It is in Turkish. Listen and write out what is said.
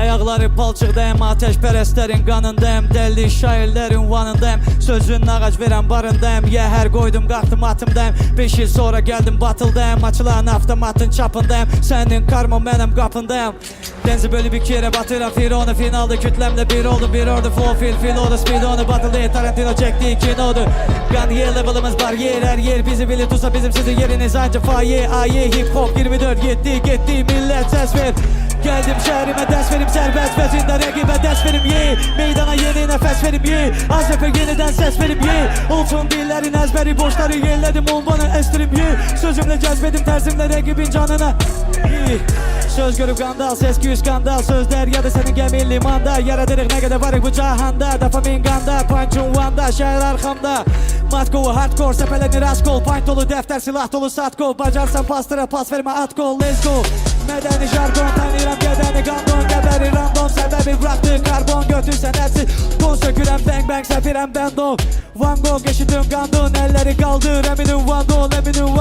Ayaqları palçıqdayım, ateşpərəstlərin qanındayım, dəlli şairlərin vanındayım, sözün ağac verən barındayım, yəhər qoydum qalxdım atımdayım, 5 il sonra gəldim batıldayım, açılan avtomatın çapındayım, sənin karmon mənim qapındayım. Denzi bölüb iki yerə batıram, Fironu finalda kütləmlə bir oldum, bir ordu flow fil oldu, speed onu batıldı, Tarantino çəkdi kinodu. Gun yer levelimiz var, yer her yer bizi bilir, tutsa bizim sizin yeriniz ancak faye, aye hip hop 24 gitti millet ses ver. Geldim şehrime ders verim, serbest vezinde rakibe ders verim ye. Meydana yeni nefes verim ye. Az rap'e yeniden ses verim ye. Olsun dillerin ezberi, boşları yerledim, bana estirim ye. Sözümle cezbedim, terzimle rakibin canına ye. Söz görüp skandal, ses güç skandal, sözler ya da senin gemin limanda. Yaradırıq ne kadar varık bu cahanda, dopamin ganda, punch'un vanda, şehir arkamda. Matko hardcore, sepelenir askol, pint dolu defter, silah dolu satko. Bacarsan pastıra pas verme at gol, let's go. Medeni jargon tanıram gedəni qandon, geberi random, səbəbi bıraktı karbon, götürsən hepsi don sökürəm, bang bang səfirəm bendon. Van Gogh eşidim qandon, elləri qaldır, eminim vandon, eminim